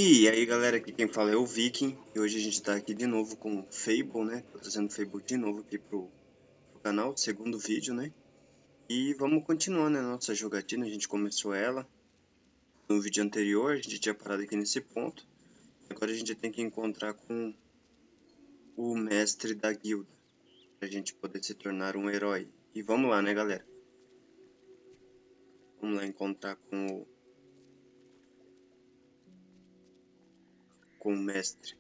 E aí galera, aqui quem fala é o Viking, e hoje a gente tá aqui de novo com Fable, né? Tô trazendo Fable de novo aqui pro canal, segundo vídeo, né? E vamos continuar, né, nossa jogatina, a gente começou ela no vídeo anterior, a gente tinha parado aqui nesse ponto. Agora a gente tem que encontrar com o mestre da guilda, pra gente poder se tornar um herói. E vamos lá, né galera? Vamos lá encontrar com o mestre.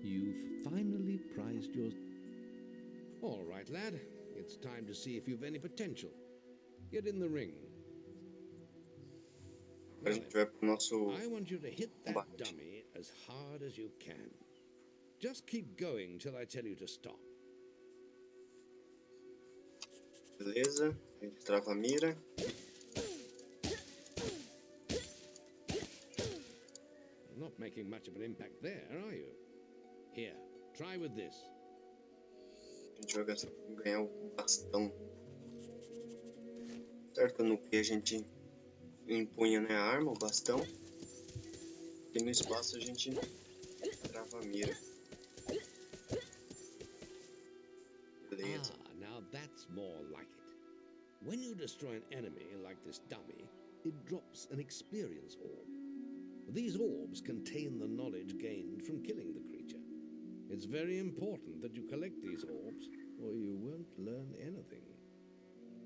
You've finally prized your... All right, lad. It's time to see if you've any potential. Get in the ring. Agora a gente vai pro nosso I want you to hit that combate. dummy as hard as you can. Just keep going till I tell you to stop. Beleza, a gente trava a mira. Not making much of an impact there, are you? Here, try with this. A gente vai ganhar o bastão. Certo, no que a gente empunha, né, a arma, o bastão. E no espaço a gente trava a mira. Beleza. Ah, now that's more like it. When you destroy an enemy like this dummy, it drops an experience orb. These orbs contain the knowledge gained from killing the creature. It's very important that you collect these orbs, or you won't learn anything.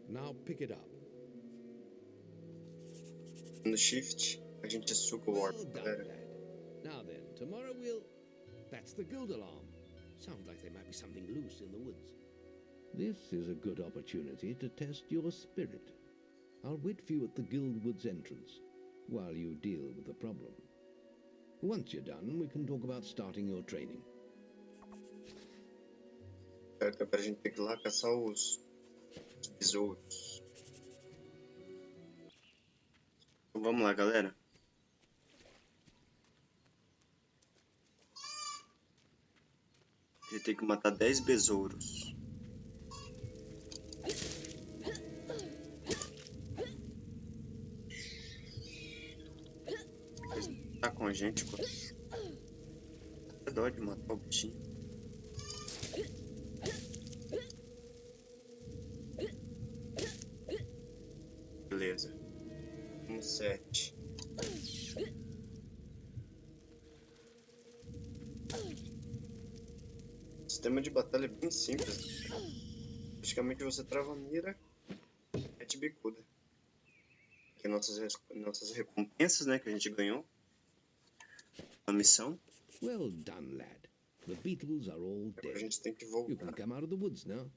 Now pick it up. No shift a gente suga o orb, Well done, galera. lad. Now then, tomorrow we'll... That's the guild alarm. Sounds like there might be something loose in the woods. This is a good opportunity to test your spirit. I'll wait for you at the guild woods entrance while you deal with the problem. Once you're done, we can talk about starting your training. Certo, agora a gente tem que ir lá caçar os besouros. Então vamos lá, galera. A gente tem que matar 10 besouros. Eles tá com a gente, pô. É dó de matar o bichinho. Beleza. 7. O sistema de batalha é bem simples. Praticamente você trava a mira e mete bicuda. Aqui nossas recompensas, né, que a gente ganhou na missão. Well done, lad. The beetles are all Agora a dead. gente tem que You voltar. can come out of the woods now.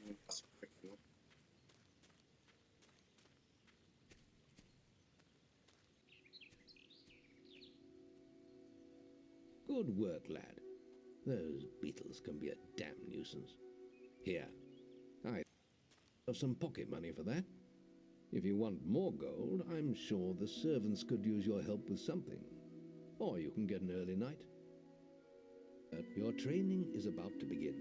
Não passo por aqui, não. Good work, lad. Those beetles can be a damn nuisance. Here, I have some pocket money for that. If you want more gold, I'm sure the servants could use your help with something. Or you can get an early night. Your training is about to begin.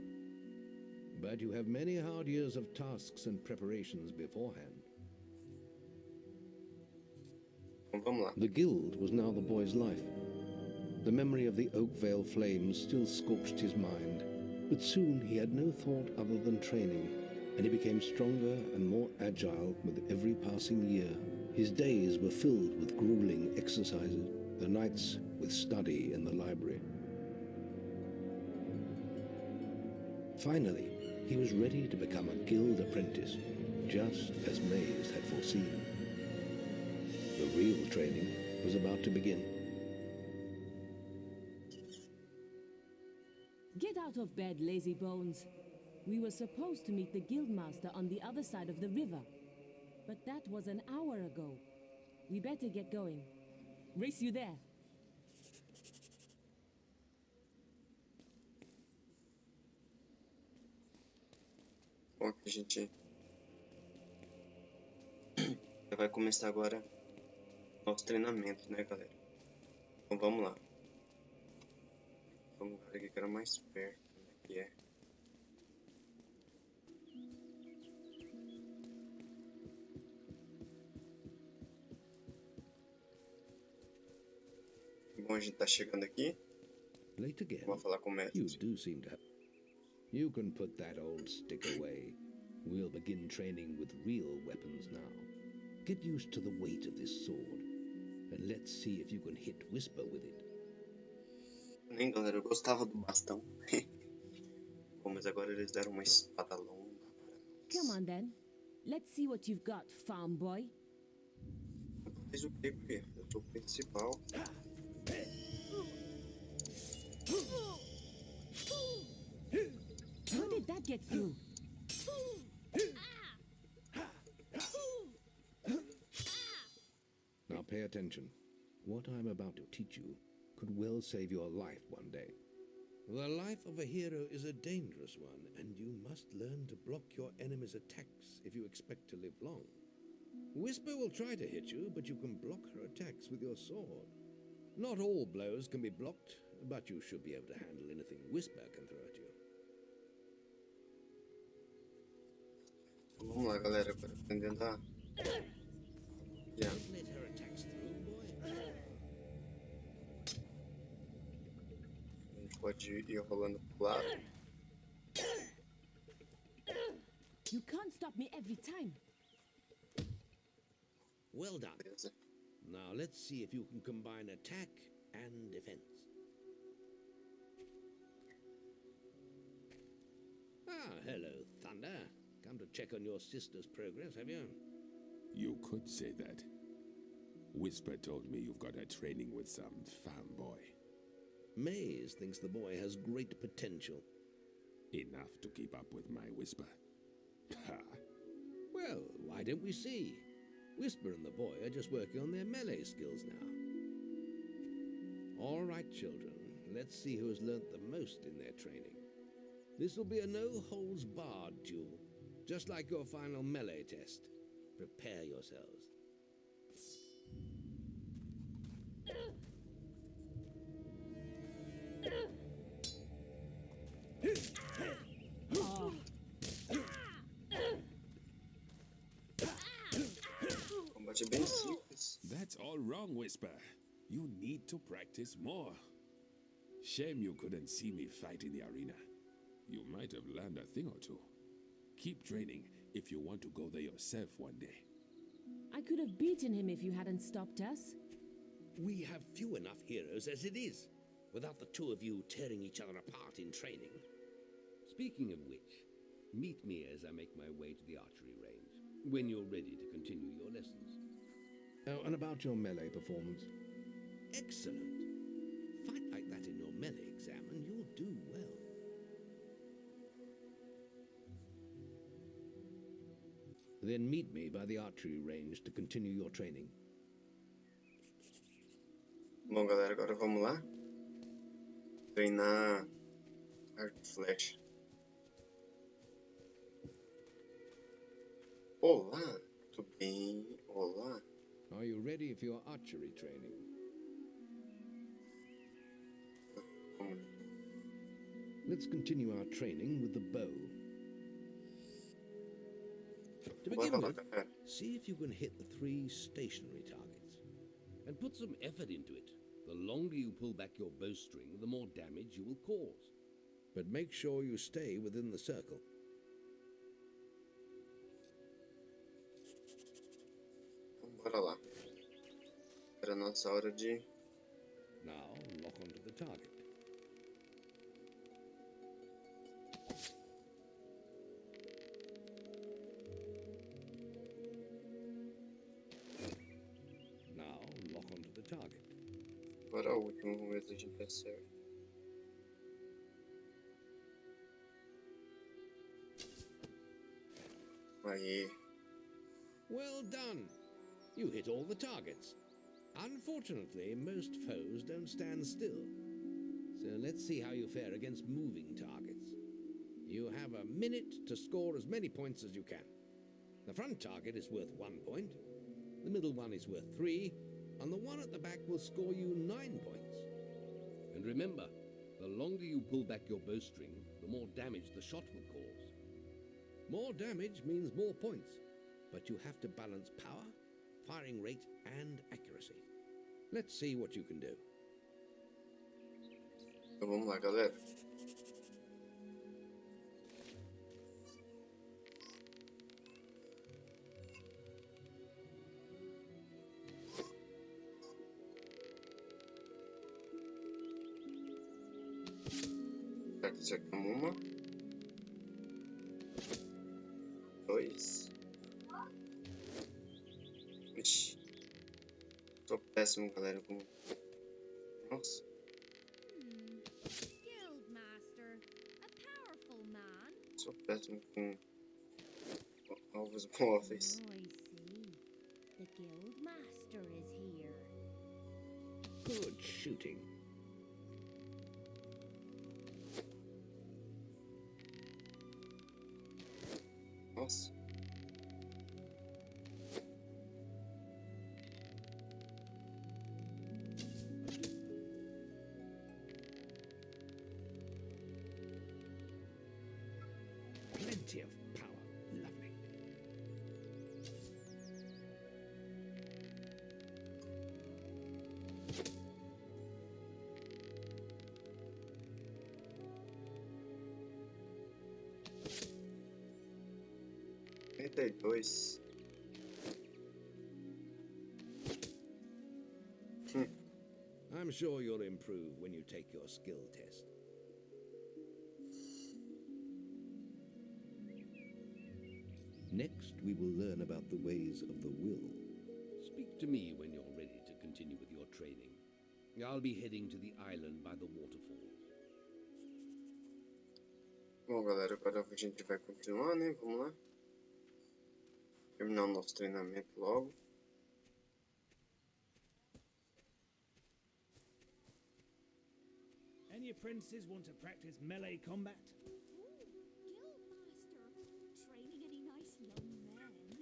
But you have many hard years of tasks and preparations beforehand. Então vamos lá. The guild was now the boy's life. The memory of the Oakvale flames still scorched his mind, but soon he had no thought other than training, and he became stronger and more agile with every passing year. His days were filled with grueling exercises, the nights with study in the library. Finally, he was ready to become a guild apprentice, just as Mays had foreseen. The real training was about to begin. Get out of bed, lazy bones. We were supposed to meet the guildmaster on the other side of the river. But that was an hour ago. We better get going. Race you there. Bom, que a gente vai começar agora nosso treinamento, né, galera? Então vamos lá. Vamos ver aqui que era mais perto, né, que é. Bom, a gente tá chegando aqui. Late again. Vou falar com o mestre. You do seem to have... You can put that old stick away. We'll begin training with real weapons now. Get used to the weight of this sword. And let's see if you can hit Whisper with it. Nem, galera, eu gostava do bastão. Bom, mas agora eles deram uma espada longa. Come on then. Let's see what you've got, farm boy. Mas o que, porque eu sou o principal. How did that get through? Now pay attention. What I'm about to teach you could well save your life one day. The life of a hero is a dangerous one, and you must learn to block your enemy's attacks if you expect to live long. Whisper will try to hit you, but you can block her attacks with your sword. Not all blows can be blocked, but you should be able to handle anything Whisper can throw at you. Vamos lá, galera, agora aprendendo a... Yeah. Don't let her attacks through, boy. A gente pode ir rolando pro lado. You can't stop me every time. Well done. Beleza. Now let's see if you can combine attack and defense. Ah, hello, Thunder. Come to check on your sister's progress, have you? You could say that. Whisper told me you've got a training with some fanboy. Maze thinks the boy has great potential. Enough to keep up with my Whisper. Ha! Well, why don't we see? Whisper and the boy are just working on their melee skills now. All right, children, let's see who has learnt the most in their training. This will be a no-holds-barred duel, just like your final melee test. Prepare yourselves. Combate bem simples. That's all wrong, Whisper. You need to practice more. Shame you couldn't see me fight in the arena. You might have learned a thing or two. Keep training if you want to go there yourself one day. I could have beaten him if you hadn't stopped us. We have few enough heroes as it is, without the two of you tearing each other apart in training. Speaking of which, meet me as I make my way to the archery range, when you're ready to continue your lessons. Oh, and about your melee performance? Excellent. Fight like that in your melee exam and you'll do well. Then meet me by the archery range to continue your training. Bom, galera, agora vamos lá. Treinar arco e flecha. Olá, tudo bem? Olá. Are you ready for your archery training? Vamos. Let's continue our training with the bow. To Bora begin lá, with, galera. see if you can hit the 3 stationary targets. And put some effort into it. The longer you pull back your bowstring, the more damage you will cause. But make sure you stay within the circle. Então, bora lá. Era a nossa hora de... Now, lock onto the target. Now, lock onto the target. Agora o último, vamos ver se a gente acerta. Aí. Well done! You hit all the targets. Unfortunately, most foes don't stand still. So let's see how you fare against moving targets. You have a minute to score as many points as you can. The front target is worth 1 point, the middle one is worth 3, and the one at the back will score you 9 points. And remember, the longer you pull back your bowstring, the more damage the shot will cause. More damage means more points, but you have to balance power, firing rate, and accuracy. Let's see what you can do. Então vamos lá, galera. Aqui uma, 2. Ixi, tô péssimo, galera. Nossa. Guildmaster, a powerful man. Sou péssimo com alvos móveis. Oh, I see. The Guildmaster is here. Good shooting. Nossa. Plenty of power. Lovely. Dois. I'm sure you'll improve when you take your skill test. Next, we will learn about the ways of the will. Speak to me when you're ready to continue with your training. I'll be heading to the island by the waterfalls. Bom, galera, agora a gente vai continuar, né? Vamos lá. Terminar o nosso treinamento logo. Any apprentices want to practice melee combat? Ooh, Guildmaster, training any nice young men?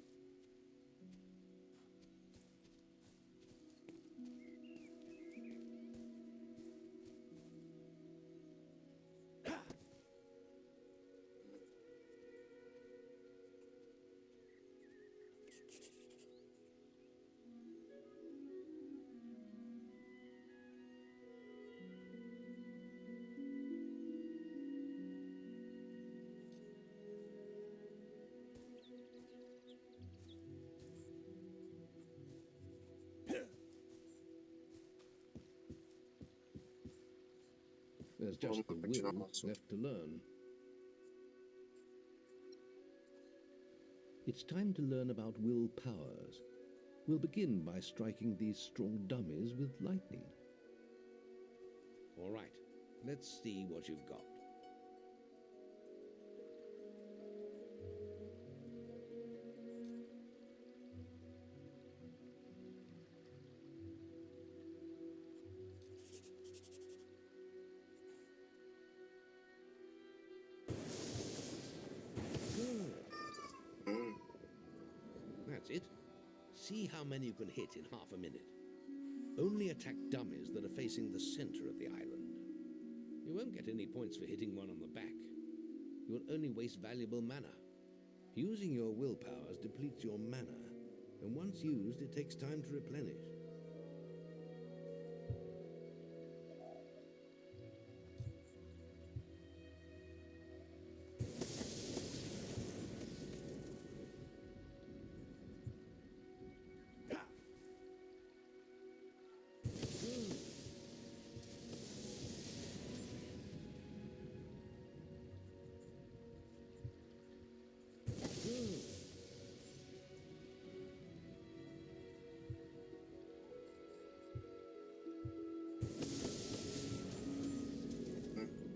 There's just the will left to learn. It's time to learn about will powers. We'll begin by striking these strong dummies with lightning. All right, let's see what you've got. That's it. See how many you can hit in half a minute. Only attack dummies that are facing the center of the island. You won't get any points for hitting one on the back. You will only waste valuable mana. Using your will powers depletes your mana, and once used, it takes time to replenish.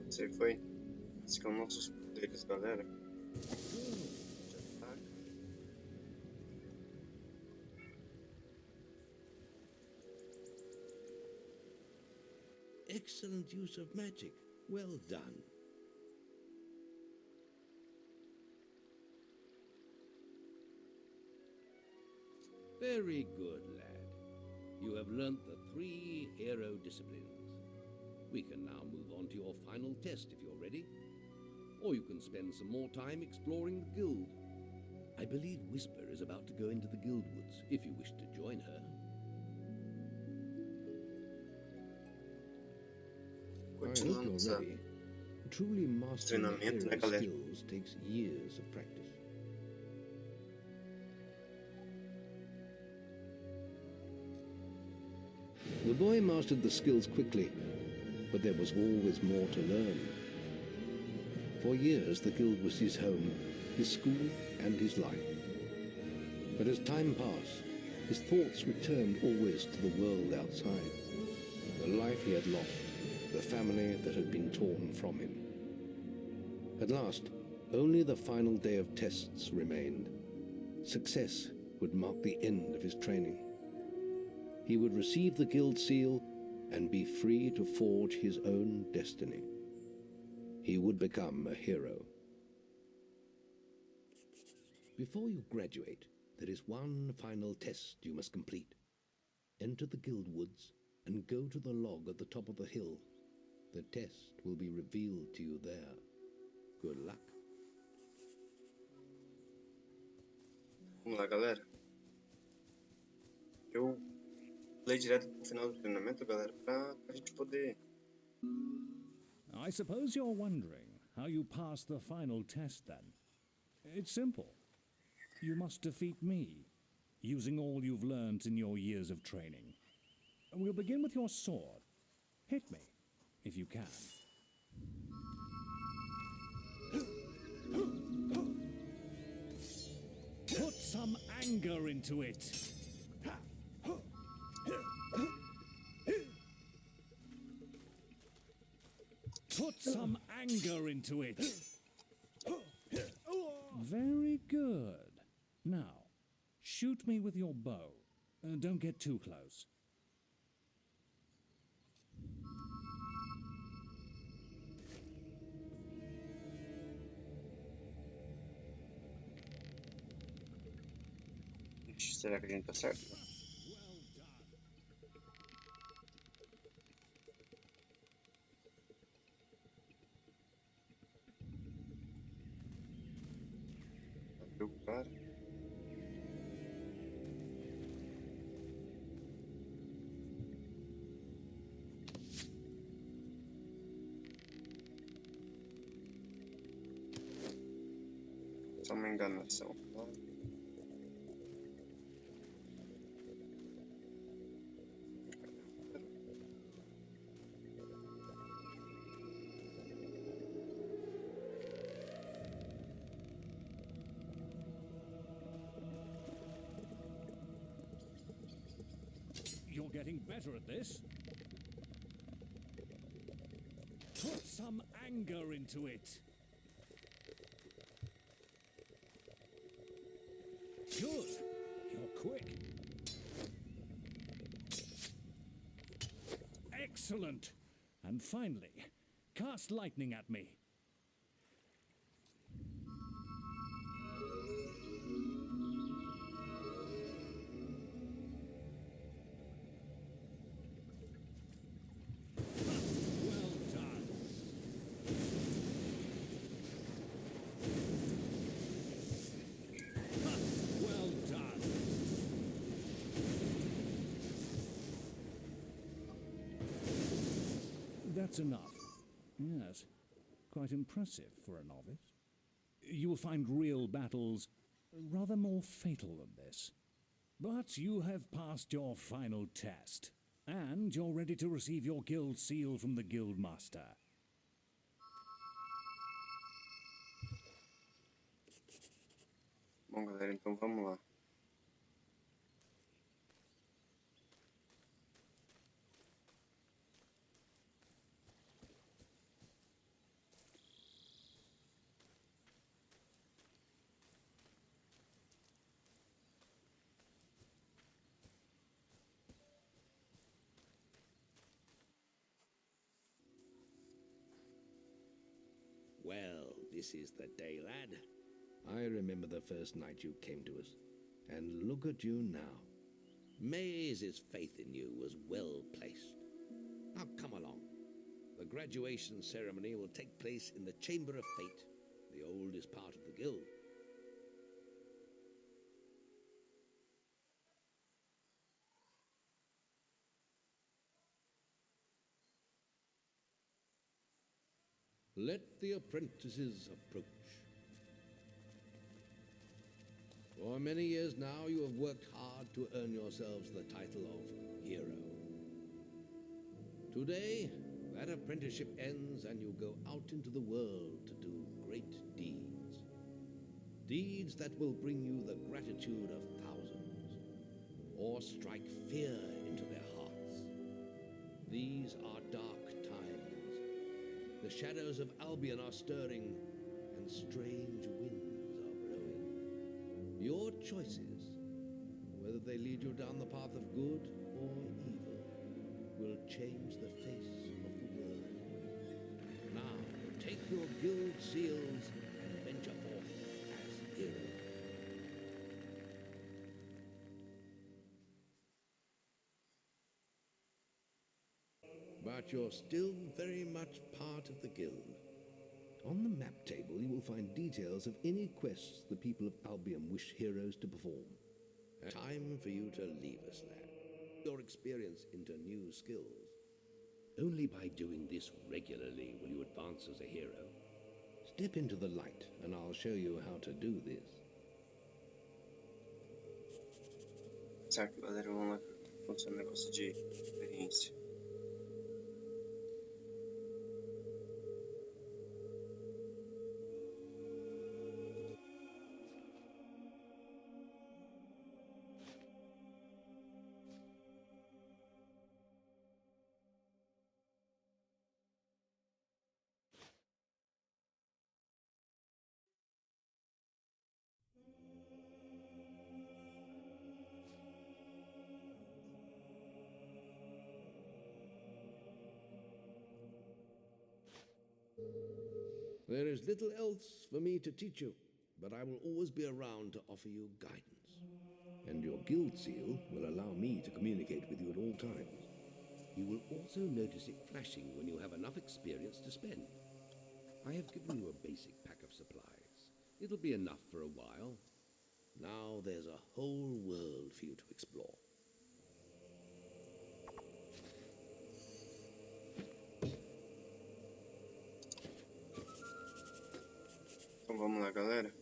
Esse foi. Esses são nossos poderes, galera. De ataque. Excellent use of magic. Well done. Very good, lad. You have learnt the 3 hero disciplines. We can now move on to your final test if you're ready. Or you can spend some more time exploring the guild. I believe Whisper is about to go into the guild woods, if you wish to join her. I hope Continuando you're essa ready. Truly mastering the treinamento, né, hero galera? skills takes years of practice. The boy mastered the skills quickly, but there was always more to learn. For years, the guild was his home, his school, and his life. But as time passed, his thoughts returned always to the world outside, the life he had lost, the family that had been torn from him. At last, only the final day of tests remained. Success would mark the end of his training. He would receive the guild seal and be free to forge his own destiny. He would become a hero. Before you graduate, there is one final test you must complete. Enter the guild woods and go to the log at the top of the hill. The test will be revealed to you there. Good luck. Vamos lá, galera. Eu pulei direto pro final do treinamento, galera, pra gente poder... I suppose you're wondering how you pass the final test then. It's simple. You must defeat me, using all you've learned in your years of training. We'll begin with your sword. Hit me, if you can. Put some anger into it. Put some anger into it. Very good. Now, shoot me with your bow. Don't get too close. Será que a gente tá certo? Abriu o cara. Só uma enganação. You're getting better at this. Put some anger into it. Good. You're quick. Excellent. And finally, cast lightning at me. That's enough. Yes, quite impressive for a novice. You will find real battles rather more fatal than this. But you have passed your final test, and you're ready to receive your guild seal from the guild master. Bom, galera, então vamos lá. Well, this is the day, lad. I remember the first night you came to us. And look at you now. Maze's faith in you was well placed. Now come along. The graduation ceremony will take place in the Chamber of Fate, the oldest part of the guild. Let the apprentices approach. For many years now you have worked hard to earn yourselves the title of hero. Today, that apprenticeship ends and you go out into the world to do great deeds. Deeds that will bring you the gratitude of thousands, or strike fear into their hearts. These are dark times. The shadows of Albion are stirring, and strange winds are blowing. Your choices, whether they lead you down the path of good or evil, will change the face of the world. Now, take your guild seals and venture forth as heroes. But you're still very much part of the guild. On the map table, you will find details of any quests the people of Albion wish heroes to perform. Time for you to leave us, lad. Your experience into new skills. Only by doing this regularly will you advance as a hero. Step into the light, and I'll show you how to do this. Certo, galera, vamos lá. Funciona o negócio de experiência. There is little else for me to teach you, but I will always be around to offer you guidance. And your guild seal will allow me to communicate with you at all times. You will also notice it flashing when you have enough experience to spend. I have given you a basic pack of supplies. It'll be enough for a while. Now there's a whole world for you to explore. Então vamos lá, galera.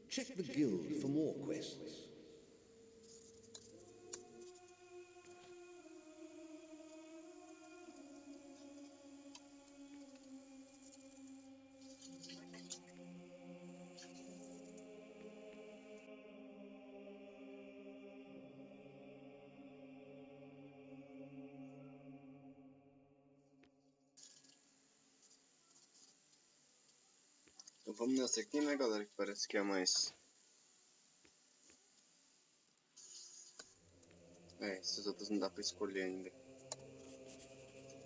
Check the guild for more quests. Então vamos nessa aqui, né, galera? Que parece que é a mais... esses outros não dá pra escolher ainda.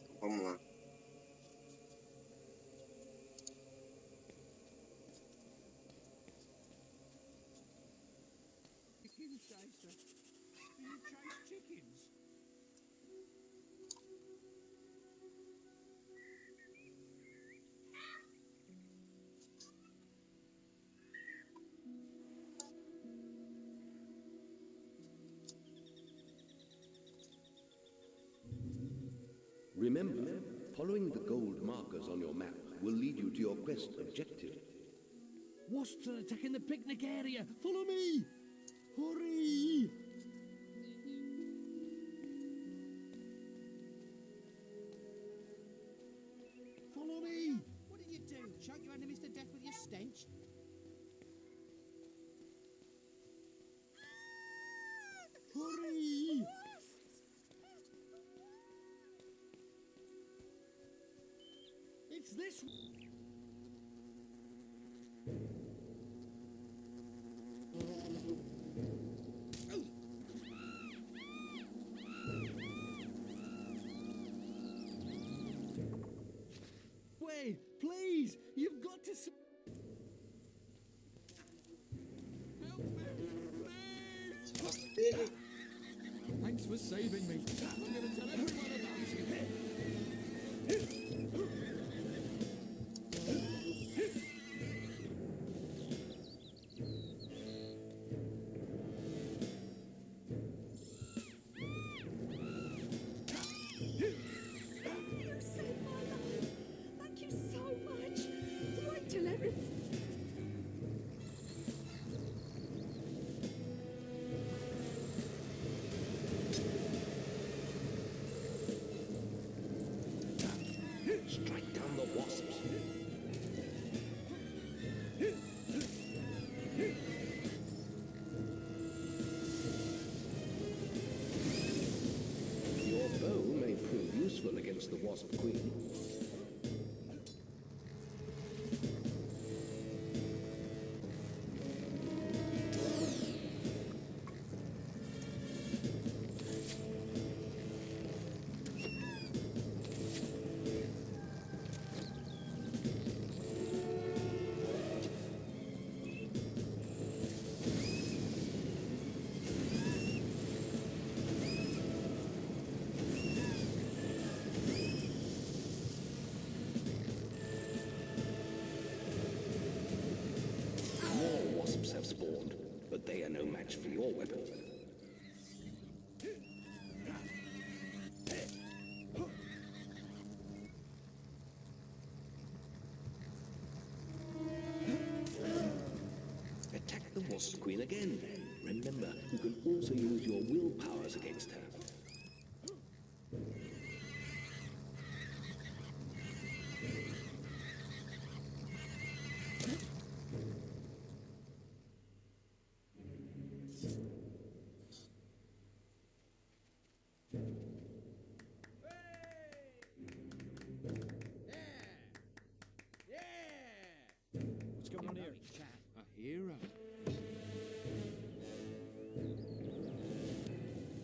Então vamos lá. Chicken chaser. Do you chase chickens? Remember, following the gold markers on your map will lead you to your quest objective. Wasps are attacking the picnic area. Follow me. Hurry! Follow me. What did you do? Choke your enemies to death with your stench? Hurry! It's this. Wait, please! You've got to. Help Thanks for saving me. I'm gonna tell everyone about you. You saved my life. Thank you so much. Wait till everything. Strike down the wasps. Your bow may prove useful against the wasp queen. Have spawned, but they are no match for your weapon. Attack the wasp queen again. Remember, you can also use your will powers against her. What's going on here? A hero.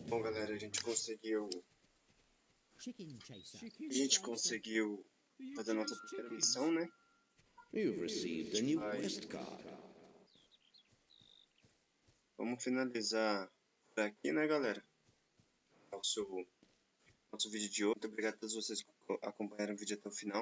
Bom, galera, a gente conseguiu Chicken chaser. fazer a nossa primeira missão, né? You've received a new quest card. Vamos finalizar por aqui, né, galera? Nosso vídeo de hoje. Muito obrigado a todos vocês que acompanharam o vídeo até o final.